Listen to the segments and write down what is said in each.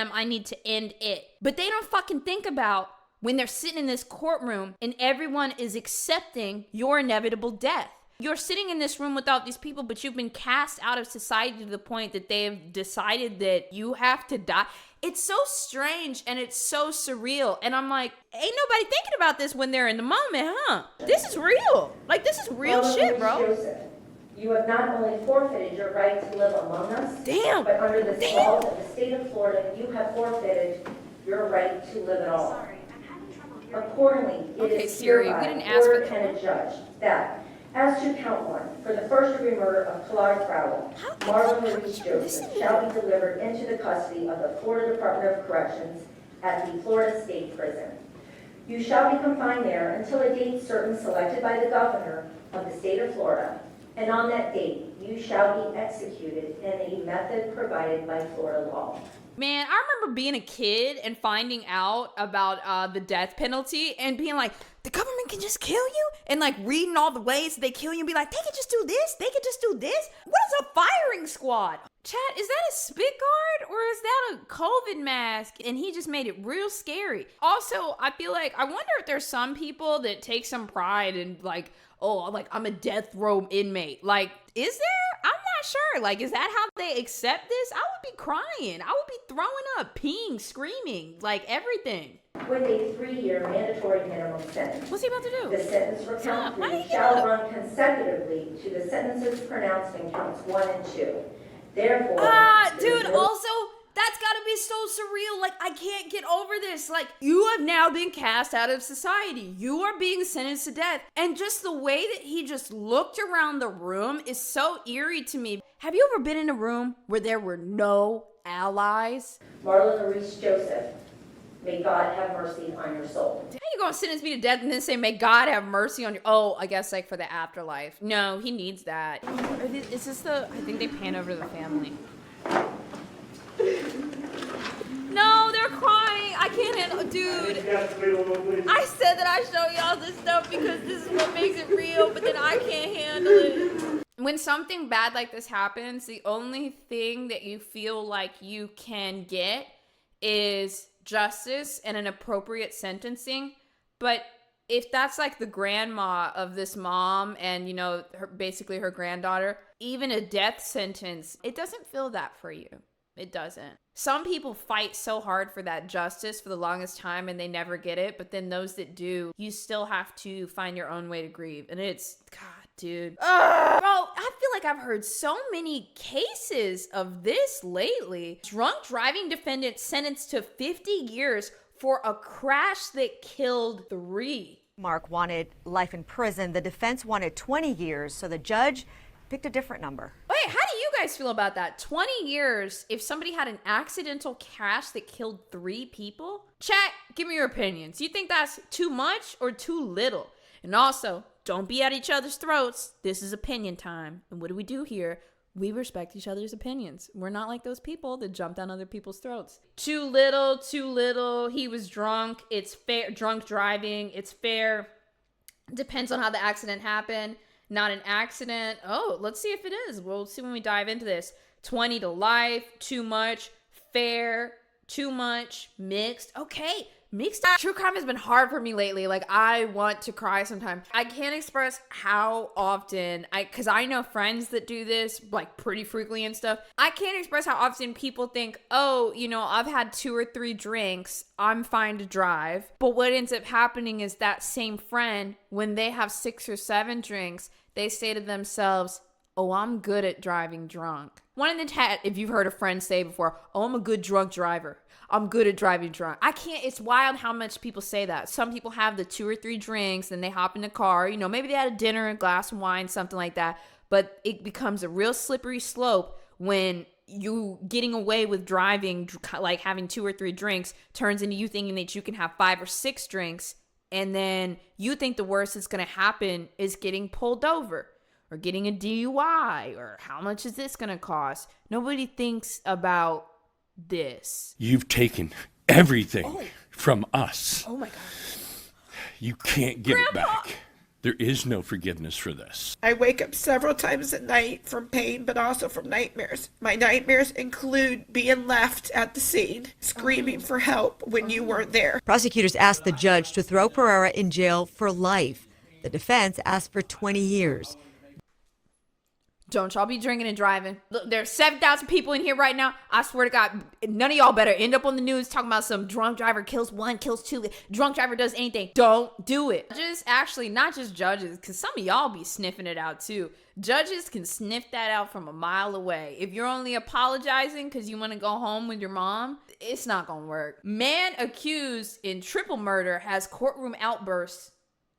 them, I need to end it. But they don't fucking think about when they're sitting in this courtroom and everyone is accepting your inevitable death. You're sitting in this room without these people, but you've been cast out of society to the point that they've decided that you have to die. It's so strange and it's so surreal. And I'm like, ain't nobody thinking about this when they're in the moment, huh? This is real. Like, this is real shit, bro. Joseph, you have not only forfeited your right to live among us, Damn. but under the laws of the state of Florida, you have forfeited your right to live at all. Sorry, I'm having trouble hearing. Accordingly, it Okay, is Siri, we hereby didn't ask for ordered that. and adjudged that, as to count one, for the first-degree murder of Pilar Crowell, Marlon Maurice Joseph shall be delivered into the custody of the Florida Department of Corrections at the Florida State Prison. You shall be confined there until a date certain selected by the governor of the state of Florida, and on that date, you shall be executed in a method provided by Florida law. Man, I remember being a kid and finding out about the death penalty and being like, the government can just kill you? And like reading all the ways they kill you and be like, they could just do this, they could just do this. What is a firing squad? Chat, is that a spit guard or is that a COVID mask? And he just made it real scary. Also, I feel like, I wonder if there's some people that take some pride in like, oh, like I'm a death row inmate. Like, is there? I'm not sure. Like, is that how they accept this? I would be crying. I would be throwing up, peeing, screaming, like everything. With a 3-year mandatory minimum sentence. What's he about to do? The sentence for Stop. count Why did 3 he shall get up? run consecutively to the sentences pronounced in counts 1 and 2. Therefore, Dude, also, that's gotta be so surreal. Like, I can't get over this. Like, you have now been cast out of society. You are being sentenced to death. And just the way that he just looked around the room is so eerie to me. Have you ever been in a room where there were no allies? Marlon Maurice Joseph, may God have mercy on your soul. How you gonna sentence me to death and then say, may God have mercy on you? Oh, I guess like for the afterlife. No, he needs that. Is this the, I think they pan over to the family. No, they're crying. I can't handle, dude. I said that I show y'all this stuff because this is what makes it real, but then I can't handle it. When something bad like this happens, the only thing that you feel like you can get is justice and an appropriate sentencing. But if that's like the grandma of this mom and, you know, basically her granddaughter, even a death sentence, it doesn't feel that for you. It doesn't. Some people fight so hard for that justice for the longest time and they never get it. But then those that do, you still have to find your own way to grieve. And it's, God, dude. Bro, I feel like I've heard so many cases of this lately. Drunk driving defendant sentenced to 50 years for a crash that killed 3. Mark wanted life in prison. The defense wanted 20 years, so the judge picked a different number. Wait, how do you guys feel about that? 20 years if somebody had an accidental crash that killed 3 people? Chat, give me your opinions. You think that's too much or too little? And also, don't be at each other's throats. This is opinion time. And what do we do here? We respect each other's opinions. We're not like those people that jump down other people's throats. Too little. He was drunk. It's fair. Drunk driving. It's fair. Depends on how the accident happened. Not an accident. Oh, let's see if it is. We'll see when we dive into this. 20 to life. Too much. Fair. Too much. Mixed. Okay. Mixed. True crime has been hard for me lately. Like, I want to cry sometimes. I can't express how often, because I know friends that do this, like, pretty frequently and stuff. I can't express how often people think, oh, you know, I've had 2 or 3 drinks. I'm fine to drive. But what ends up happening is that same friend, when they have 6 or 7 drinks, they say to themselves, oh, I'm good at driving drunk. One in the chat, if you've heard a friend say before, oh, I'm a good drunk driver. I'm good at driving drunk. I can't, it's wild how much people say that. Some people have the 2 or 3 drinks, then they hop in the car. You know, maybe they had a dinner, a glass of wine, something like that. But it becomes a real slippery slope when you getting away with driving, like having 2 or 3 drinks, turns into you thinking that you can have 5 or 6 drinks. And then you think the worst that's going to happen is getting pulled over or getting a DUI or how much is this going to cost? Nobody thinks about this. You've taken everything from us. Oh my God. You can't give Grandpa! it back. There is no forgiveness for this. I wake up several times at night from pain, but also from nightmares. My nightmares include being left at the scene, screaming for help when you weren't there. Prosecutors asked the judge to throw Pereira in jail for life. The defense asked for 20 years. Don't y'all be drinking and driving. Look, there's 7,000 people in here right now. I swear to God, none of y'all better end up on the news talking about some drunk driver kills one, kills two, drunk driver does anything. Don't do it. Just actually, not just judges, because some of y'all be sniffing it out too. Judges can sniff that out from a mile away. If you're only apologizing because you want to go home with your mom, it's not going to work. Man accused in triple murder has courtroom outbursts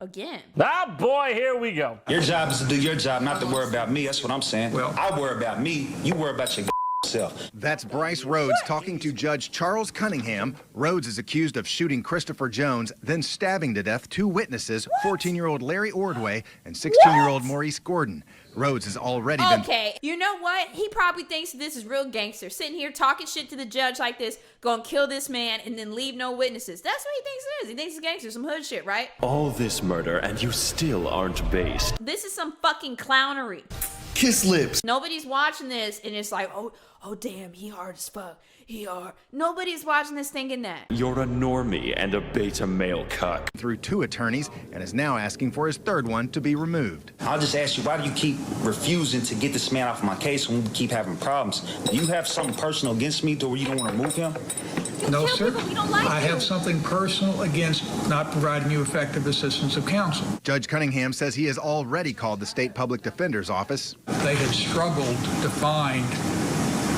again. Ah, boy, here we go. Your job is to do your job, not to worry about me. That's what I'm saying. Well, I worry about me. You worry about your self. That's Bryce Rhodes talking to Judge Charles Cunningham. Rhodes is accused of shooting Christopher Jones, then stabbing to death two witnesses, 14-year-old Larry Ordway and 16-year-old Maurice Gordon. Rhodes has already been... Okay, you know what? He probably thinks this is real gangster. Sitting here talking shit to the judge like this, gonna kill this man and then leave no witnesses. That's what he thinks it is. He thinks it's gangster, some hood shit, right? All this murder and you still aren't based. This is some fucking clownery. Kiss lips. Nobody's watching this and it's like, oh damn, he hard as fuck. Nobody's watching this thinking that. You're a normie and a beta male cuck. Through two attorneys and is now asking for his third one to be removed. I'll just ask you, why do you keep refusing to get this man off my case when we keep having problems? Do you have something personal against me to where you don't want to remove him? No, sir. I have something personal against not providing you effective assistance of counsel. Judge Cunningham says he has already called the state public defender's office. They had struggled to find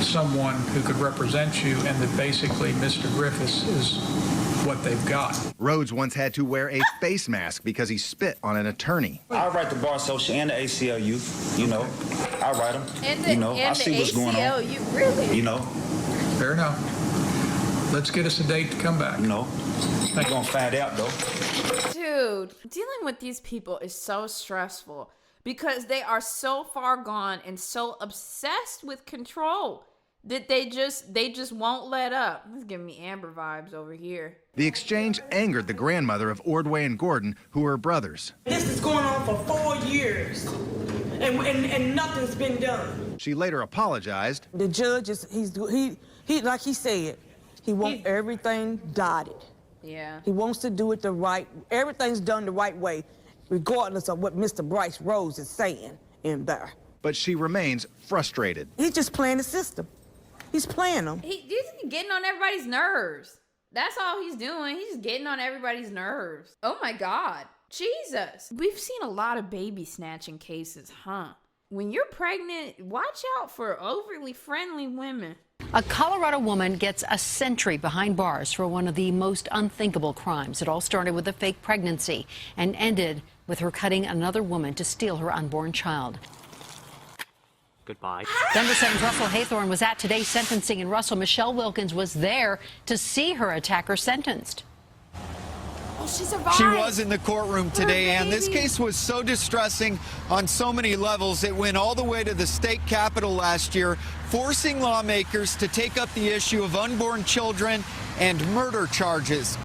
someone who could represent you, and that basically Mr. Griffiths is what they've got. Rhodes once had to wear a face mask because he spit on an attorney. I write the Bar Association and the ACLU, you know. I write them, I see what's going on. Really? You know. Fair enough. Let's get us a date to come back. No. You're going to find out, though. Dude, dealing with these people is so stressful because they are so far gone and so obsessed with control that they just won't let up. This is giving me Amber vibes over here. The exchange angered the grandmother of Ordway and Gordon, who are brothers. This is going on for 4 years, and nothing's been done. She later apologized. The judge he like he said, he wants everything dotted. Yeah. He wants to do it everything's done the right way, regardless of what Mr. Bryce Rhodes is saying in there. But she remains frustrated. He's just playing the system. He's playing them. He's getting on everybody's nerves. That's all he's doing. He's just getting on everybody's nerves. Oh my God. Jesus. We've seen a lot of baby snatching cases, huh? When you're pregnant, watch out for overly friendly women. A Colorado woman gets a century behind bars for one of the most unthinkable crimes. It all started with a fake pregnancy and ended with her cutting another woman to steal her unborn child. Goodbye. Denver 7's Russell Haythorne was at today's sentencing in Russell. Michelle Wilkins was there to see her attacker sentenced. Oh, she survived. She was in the courtroom today, and this case was so distressing on so many levels. It went all the way to the state capitol last year, forcing lawmakers to take up the issue of unborn children and murder charges.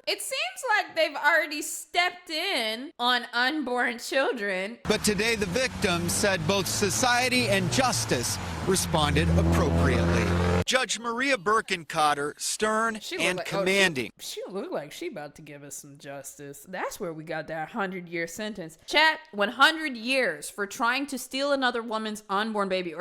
It seems like they've already stepped in on unborn children. But today the victims said both society and justice responded appropriately. Judge Maria Birkencotter, stern and commanding. She looked like she about to give us some justice. That's where we got that 100-year sentence. Chat, 100 years for trying to steal another woman's unborn baby,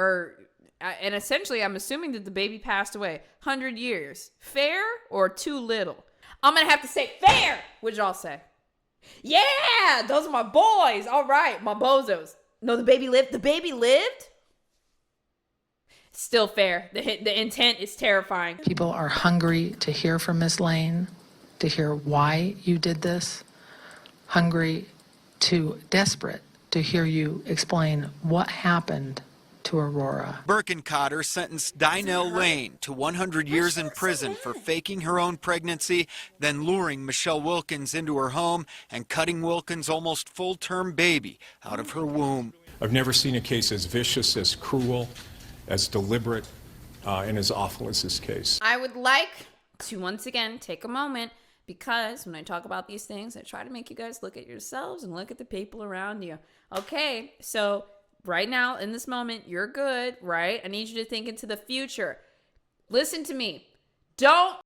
and essentially I'm assuming that the baby passed away. 100 years. Fair or too little? I'm gonna have to say fair. What'd y'all say? Yeah, those are my boys. All right, my bozos. No, the baby lived. The baby lived? Still fair. The intent is terrifying. People are hungry to hear from Ms. Lane, to hear why you did this. Desperate to hear you explain what happened to Aurora. Birkencotter sentenced Dynell Lane to 100 years in prison for faking her own pregnancy, then luring Michelle Wilkins into her home and cutting Wilkins' almost full-term baby out of her womb. I've never seen a case as vicious, as cruel, as deliberate, and as awful as this case. I would like to once again take a moment Because when I talk about these things, I try to make you guys look at yourselves and look at the people around you. Okay, so right now, in this moment, you're good, right? I need you to think into the future. Listen to me. Don't